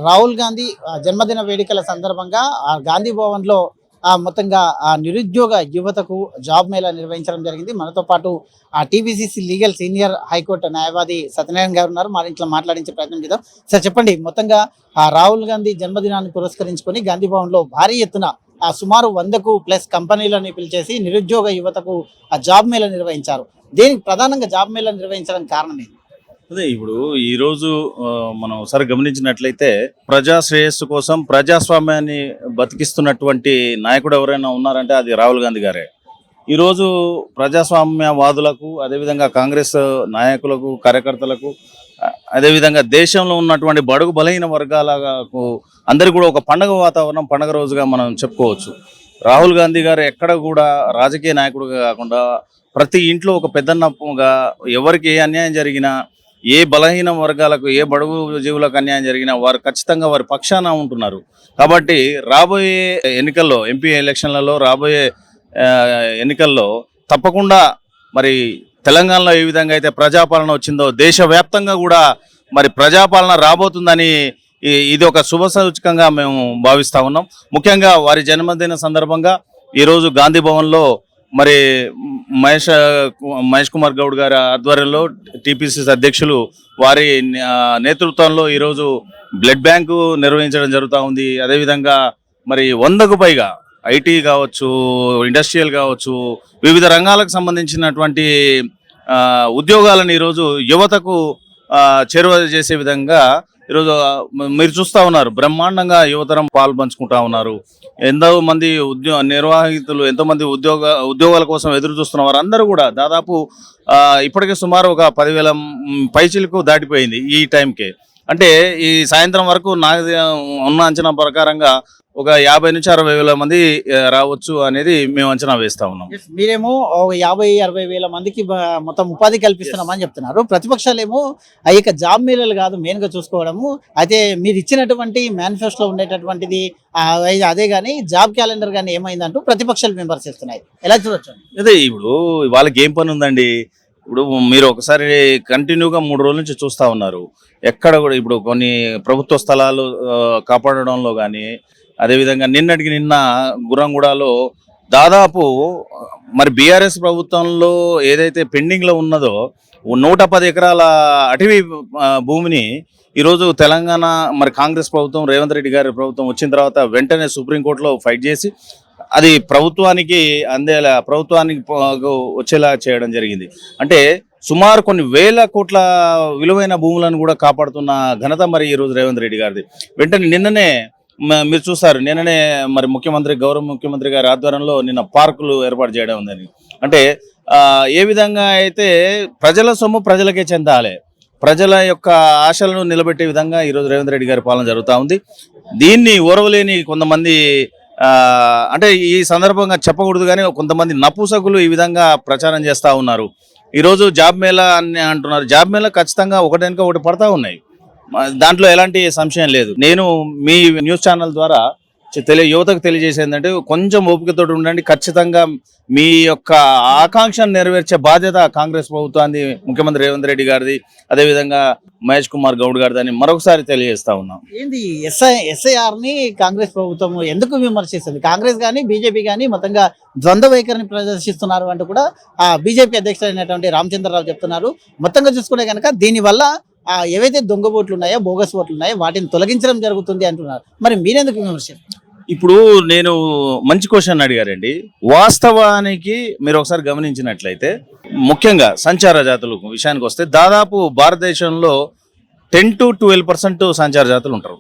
రాహుల్ గాంధీ జన్మదిన వేడుకల సందర్భంగా గాంధీ భవన్‌లో మొత్తంగా నిరుద్యోగ యువతకు జాబ్ మేళా నిర్వహించడం జరిగింది. మనతో పాటు టీపీసీసీ లీగల్ సీనియర్ హైకోర్టు న్యాయవాది సత్యనారాయణ గారు ఉన్నారు. మన ఇంట్లో మాట్లాడించే ప్రయత్నం చేద్దాం. సార్ చెప్పండి, మొత్తంగా రాహుల్ గాంధీ జన్మదినాన్ని పురస్కరించుకొని గాంధీ భవన్‌లో భారీ ఎత్తున సుమారు 100కు ప్లస్ కంపెనీలను పిలిచేసి నిరుద్యోగ యువతకు జాబ్ మేళా నిర్వహించారు. దేనికి ప్రధానంగా జాబ్ మేళా నిర్వహించడానికి కారణం ఏంటి? అదే ఇప్పుడు ఈరోజు మనం ఒకసారి గమనించినట్లయితే ప్రజా శ్రేయస్సు కోసం ప్రజాస్వామ్యాన్ని బతికిస్తున్నటువంటి నాయకుడు ఎవరైనా ఉన్నారంటే అది రాహుల్ గాంధీ గారే. ఈరోజు ప్రజాస్వామ్యవాదులకు, అదేవిధంగా కాంగ్రెస్ నాయకులకు, కార్యకర్తలకు, అదేవిధంగా దేశంలో ఉన్నటువంటి బడుగు బలహీన వర్గాలకు అందరికీ కూడా ఒక పండగ వాతావరణం, పండగ రోజుగా మనం చెప్పుకోవచ్చు. రాహుల్ గాంధీ గారు ఎక్కడ కూడా రాజకీయ నాయకుడిగా కాకుండా ప్రతి ఇంట్లో ఒక పెద్దన్నగా ఎవరికి ఏ అన్యాయం జరిగినా, ఏ బలహీన వర్గాలకు, ఏ బడుగు జీవులకు అన్యాయం జరిగినా వారు ఖచ్చితంగా వారి పక్షాన ఉంటున్నారు. కాబట్టి రాబోయే ఎన్నికల్లో, ఎంపీ ఎలక్షన్లలో, రాబోయే ఎన్నికల్లో తప్పకుండా మరి తెలంగాణలో ఏ విధంగా అయితే ప్రజాపాలన వచ్చిందో దేశవ్యాప్తంగా కూడా మరి ప్రజాపాలన రాబోతుందని ఇది ఒక శుభ సూచకంగా మేము భావిస్తూ ఉన్నాం. ముఖ్యంగా వారి జన్మదిన సందర్భంగా ఈరోజు గాంధీ భవన్లో మరి మహేష్ కుమార్ గౌడ్ గారి ఆధ్వర్యంలో టీపీసీసీ అధ్యక్షులు వారి నేతృత్వంలో ఈరోజు బ్లడ్ బ్యాంకు నిర్వహించడం జరుగుతూ ఉంది. అదేవిధంగా మరి 100కు పైగా ఐటీ కావచ్చు, ఇండస్ట్రియల్ కావచ్చు, వివిధ రంగాలకు సంబంధించినటువంటి ఉద్యోగాలను ఈరోజు యువతకు చేరువ చేసే విధంగా ఈరోజు మీరు చూస్తూ ఉన్నారు. బ్రహ్మాండంగా యువతరం పాలు పంచుకుంటా ఉన్నారు. ఎంతో మంది నిర్వాహితులు, ఎంతోమంది ఉద్యోగాల కోసం ఎదురు చూస్తున్న వారు అందరూ కూడా దాదాపు ఇప్పటికే సుమారు ఒక 10,000 పైచిలకు దాటిపోయింది ఈ టైంకే. అంటే ఈ సాయంత్రం వరకు నాకు ఉన్న అంచనా ప్రకారంగా ఒక 50 నుంచి 60 వేల మంది రావచ్చు అనేది మేము అంచనా వేస్తా ఉన్నాం. మీరేమో 50-60 వేల మందికి మొత్తం ఉపాధి కల్పిస్తున్నామని చెప్తున్నారు. ప్రతిపక్షాలేమో ఆ యొక్క జాబ్ మేళలు కాదు మెయిన్ గా చూసుకోవడము. అయితే మీరు ఇచ్చినటువంటి మేనిఫెస్టోలో ఉండేటటువంటిది అదే కానీ జాబ్ క్యాలెండర్ కానీ ఏమైందంటూ ప్రతిపక్షాలు విమర్శిస్తున్నాయి. ఎలా చూడొచ్చు? అదే ఇప్పుడు వాళ్ళకి ఏం పని ఉందండి? ఇప్పుడు మీరు ఒకసారి కంటిన్యూగా 3 రోజుల నుంచి చూస్తూ ఉన్నారు. ఎక్కడ కూడా ఇప్పుడు కొన్ని ప్రభుత్వ స్థలాలు కాపాడడంలో కానీ, అదేవిధంగా నిన్నటికి నిన్న గుర్రంగూడలో దాదాపు మరి బీఆర్ఎస్ ప్రభుత్వంలో ఏదైతే పెండింగ్లో ఉన్నదో 110 ఎకరాల అటవీ భూమిని ఈరోజు తెలంగాణ మరి కాంగ్రెస్ ప్రభుత్వం, రేవంత్ రెడ్డి గారి ప్రభుత్వం వచ్చిన తర్వాత వెంటనే సుప్రీంకోర్టులో ఫైట్ చేసి అది ప్రభుత్వానికి ప్రభుత్వానికి వచ్చేలా చేయడం జరిగింది. అంటే సుమారు కొన్ని వేల కోట్ల విలువైన భూములను కూడా కాపాడుతున్న ఘనత మరి ఈరోజు రేవంత్ రెడ్డి గారిది. వెంటనే నిన్ననే మీరు చూస్తారు, నిన్ననే మరి గౌరవ ముఖ్యమంత్రి గారి ఆధ్వర్యంలో నిన్న పార్కులు ఏర్పాటు చేయడం ఉందని. అంటే ఏ విధంగా అయితే ప్రజల సొమ్ము ప్రజలకే చెందాలి, ప్రజల యొక్క ఆశలను నిలబెట్టే విధంగా ఈరోజు రేవంత్ రెడ్డి గారి పాలన జరుగుతూ ఉంది. దీన్ని ఓర్వలేని కొంతమంది, అంటే ఈ సందర్భంగా చెప్పకూడదు కానీ కొంతమంది నపుసకులు ఈ విధంగా ప్రచారం చేస్తూ ఉన్నారు. ఈరోజు జాబ్ మేళా అని అంటున్నారు. జాబ్ మేళా ఖచ్చితంగా ఒకటి పడతా ఉన్నాయి, దాంట్లో ఎలాంటి సంశయం లేదు. నేను మీ న్యూస్ ఛానల్ ద్వారా యువతకు తెలియజేసేది ఏంటంటే కొంచెం ఓపికతో ఉండండి. ఖచ్చితంగా మీ యొక్క ఆకాంక్షను నెరవేర్చే బాధ్యత కాంగ్రెస్ ప్రభుత్వాన్ని, ముఖ్యమంత్రి రేవంత్ రెడ్డి గారిది, అదేవిధంగా మహేష్ కుమార్ గౌడ్ గారిది అని మరొకసారి తెలియజేస్తా ఉన్నాం. ఏంది ఎస్ఐఆర్ని కాంగ్రెస్ ప్రభుత్వం ఎందుకు విమర్శిస్తుంది? కాంగ్రెస్ కానీ బీజేపీ కానీ మొత్తంగా ద్వంద్వ వైఖరిని ప్రదర్శిస్తున్నారు అంటూ కూడా బీజేపీ అధ్యక్షుడైనటువంటి రామచంద్రరావు చెప్తున్నారు. మొత్తంగా చూసుకుంటే కనుక దీనివల్ల ఏవైతే దొంగ ఓట్లు ఉన్నాయో, బోగస్ ఓట్లు ఉన్నాయో వాటిని తొలగించడం జరుగుతుంది అంటున్నారు. మరి మీరెందుకు విమర్శిస్తారు? ఇప్పుడు నేను మంచి క్వశ్చన్ అడిగారండి. వాస్తవానికి మీరు ఒకసారి గమనించినట్లయితే ముఖ్యంగా సంచార జాతుల విషయానికి వస్తే దాదాపు భారతదేశంలో 10 to 12% సంచార జాతులు ఉంటారు.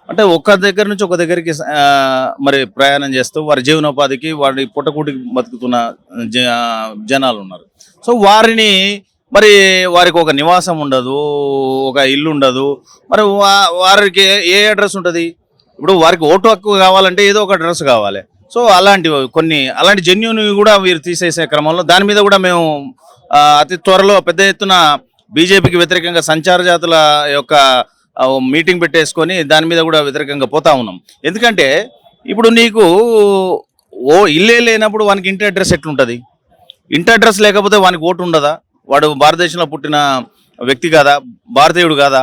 అంటే ఒక దగ్గర నుంచి ఒక దగ్గరికి మరి ప్రయాణం చేస్తూ వారి జీవనోపాధికి, వారి పుట్టకూటికి బతుకుతున్న జనాలు ఉన్నారు. సో వారికి ఒక నివాసం ఉండదు, ఒక ఇల్లు ఉండదు. మరి వారికి ఏ అడ్రస్ ఉంటుంది? ఇప్పుడు వారికి ఓటు హక్కు కావాలంటే ఏదో ఒక అడ్రస్ కావాలి. సో అలాంటి జెన్యూన్ కూడా వీరు తీసేసే క్రమంలో దాని మీద కూడా మేము అతి త్వరలో పెద్ద ఎత్తున బీజేపీకి వ్యతిరేకంగా సంచార జాతుల యొక్క మీటింగ్ పెట్టేసుకొని దాని మీద కూడా వ్యతిరేకంగా పోతా ఉన్నాం. ఎందుకంటే ఇప్పుడు నీకు ఇల్లే లేనప్పుడు వానికి ఇంటి అడ్రస్ ఎట్లుంటుంది? ఇంటి అడ్రస్ లేకపోతే వానికి ఓటు ఉండదా? వాడు భారతదేశంలో పుట్టిన వ్యక్తి కాదా? భారతీయుడు కాదా?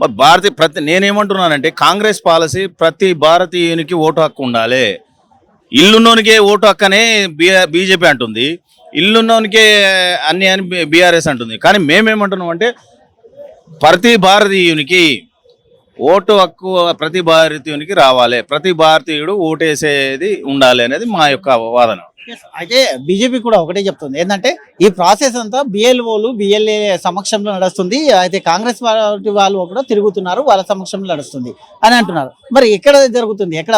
మరి నేనేమంటున్నానంటే కాంగ్రెస్ పాలసీ ప్రతి భారతీయునికి ఓటు హక్కు ఉండాలి. ఇల్లున్నోనికే ఓటు హక్కు అనే బీజేపీ అంటుంది, ఇల్లున్నోనికే అన్ని అని బీఆర్ఎస్ అంటుంది. కానీ మేమేమంటున్నాం అంటే ప్రతి భారతీయునికి ఓటు హక్కు ప్రతి భారతీయునికి రావాలి, ప్రతి భారతీయుడు ఓటేసేది ఉండాలి అనేది మా యొక్క వాదన. అయితే బీజేపీ కూడా ఒకటే చెప్తుంది ఏంటంటే ఈ ప్రాసెస్ అంతా బిఎల్ఓలు బిఎల్ఏ సమక్షంలో నడుస్తుంది, అయితే కాంగ్రెస్ పార్టీ వాళ్ళు కూడా తిరుగుతున్నారు, వాళ్ళ సమక్షంలో నడుస్తుంది అని అంటున్నారు. మరి ఎక్కడ జరుగుతుంది, ఎక్కడ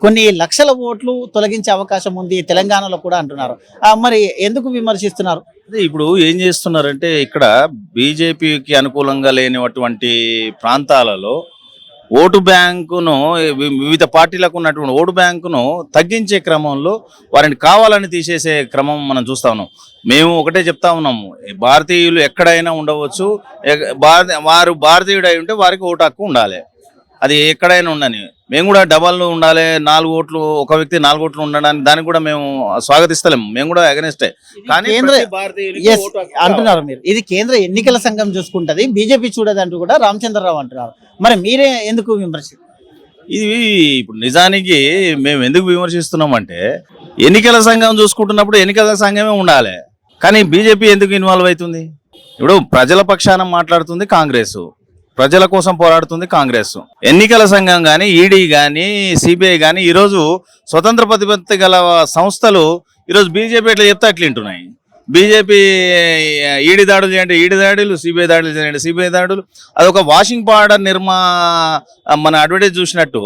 కొన్ని లక్షల ఓట్లు తొలగించే అవకాశం ఉంది తెలంగాణలో కూడా అంటున్నారు. మరి ఎందుకు విమర్శిస్తున్నారు? ఇప్పుడు ఏం చేస్తున్నారంటే ఇక్కడ బీజేపీకి అనుకూలంగా లేనిటువంటి ప్రాంతాలలో ఓటు బ్యాంకును వివిధ పార్టీలకు ఉన్నటువంటి ఓటు బ్యాంకును తగ్గించే క్రమంలో వారిని కావాలని తీసేసే క్రమం మనం చూస్తా ఉన్నాం. మేము ఒకటే చెప్తా ఉన్నాము, భారతీయులు ఎక్కడైనా ఉండవచ్చు, వారు భారతీయుడు అయి ఉంటే వారికి ఓటు హక్కు ఉండాలి, అది ఎక్కడైనా ఉండని. మేము కూడా డబల్ ఉండాలి, 4 ఓట్లు ఒక వ్యక్తి 4 ఓట్లు ఉండడానికి దానికి కూడా మేము స్వాగతిస్తలేము, మేము కూడా అగెనిస్టే. కానీ అంటున్నారు మీరు ఇది కేంద్ర ఎన్నికల సంఘం చూసుకుంటది, బీజేపీ చూడదు అంటూ కూడా రామచంద్రరావు అంటున్నారు. మరి మీరే ఎందుకు విమర్శిస్తారు? ఇది ఇప్పుడు నిజానికి మేము ఎందుకు విమర్శిస్తున్నామంటే ఎన్నికల సంఘం చూసుకుంటున్నప్పుడు ఎన్నికల సంఘమే ఉండాలి, కానీ బీజేపీ ఎందుకు ఇన్వాల్వ్ అవుతుంది? ఇప్పుడు ప్రజల పక్షాన మాట్లాడుతుంది కాంగ్రెస్, ప్రజల కోసం పోరాడుతుంది కాంగ్రెస్. ఎన్నికల సంఘం కానీ ఈడీ కానీ సిబిఐ కానీ ఈరోజు స్వతంత్ర ప్రతిపత్తి గల సంస్థలు ఈరోజు బీజేపీ ఎట్లా చెప్తే అట్లా వింటున్నాయి. బీజేపీ ఈడీ దాడులు చేయండి ఈడీ దాడులు, సిబిఐ దాడులు చేయండి సిబిఐ దాడులు. అదొక వాషింగ్ పౌడర్ మన అడ్వర్టైజ్ చూసినట్టు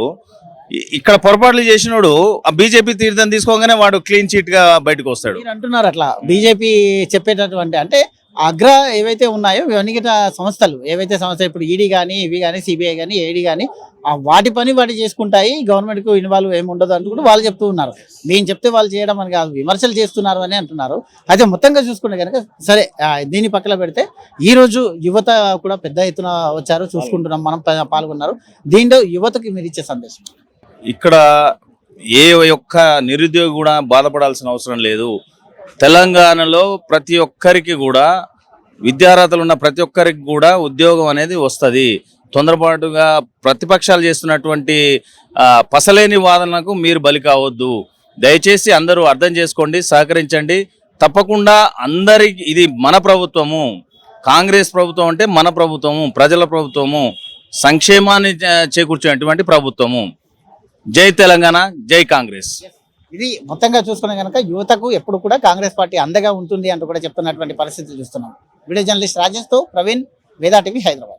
ఇక్కడ పొరపాట్లు చేసినోడు ఆ బీజేపీ తీర్థం తీసుకోగానే వాడు క్లీన్ చీట్ గా బయటకు వస్తాడు. మీరు అంటున్నారు అట్లా బీజేపీ చెప్పేటటువంటి అంటే అగ్ర ఏవైతే ఉన్నాయో ఇవన్నీ సంస్థలు ఏవైతే సంస్థలు ఇప్పుడు ఈడీ కానీ ఇవి కానీ సిబిఐ కానీ ఏడీ కానీ వాటి పని వాటి చేసుకుంటాయి, గవర్నమెంట్కు ఇన్వాల్వ్ ఏమి ఉండదు అంటూ కూడా వాళ్ళు చెప్తూ ఉన్నారు. మేము చెప్తే వాళ్ళు చేయడం అని కాదు, విమర్శలు చేస్తున్నారు అని అంటున్నారు. అయితే మొత్తంగా చూసుకుంటే కనుక సరే దీన్ని పక్కన పెడితే ఈరోజు యువత కూడా పెద్ద ఎత్తున వచ్చారు, చూసుకుంటున్నాం మనం, పాల్గొన్నారు. దీంట్లో యువతకి మీరు ఇచ్చే సందేశం? ఇక్కడ ఏ ఒక్క నిరుద్యోగి కూడా బాధపడాల్సిన అవసరం లేదు. తెలంగాణలో ప్రతి ఒక్కరికి కూడా విద్యార్హతలు ఉన్న ప్రతి ఒక్కరికి కూడా ఉద్యోగం అనేది వస్తుంది. తొందరపాటుగా ప్రతిపక్షాలు చేస్తున్నటువంటి పసలేని వాదనలకు మీరు బలి కావద్దు. దయచేసి అందరూ అర్థం చేసుకోండి, సహకరించండి. తప్పకుండా అందరికి ఇది మన ప్రభుత్వము, కాంగ్రెస్ ప్రభుత్వం అంటే మన ప్రభుత్వము, ప్రజల ప్రభుత్వము, సంక్షేమాన్ని చేకూర్చేటువంటి ప్రభుత్వము. జై తెలంగాణ, జై కాంగ్రెస్. ఇది మొత్తంగా చూసుకునే కనుక యువతకు ఎప్పుడు కూడా కాంగ్రెస్ పార్టీ అండగా ఉంటుంది అంటూ కూడా చెప్తున్నటువంటి పరిస్థితి చూస్తున్నాం. వీడియో జర్నలిస్ట్ రాజేష్తో ప్రవీణ్, వేదా టీవీ, హైదరాబాద్.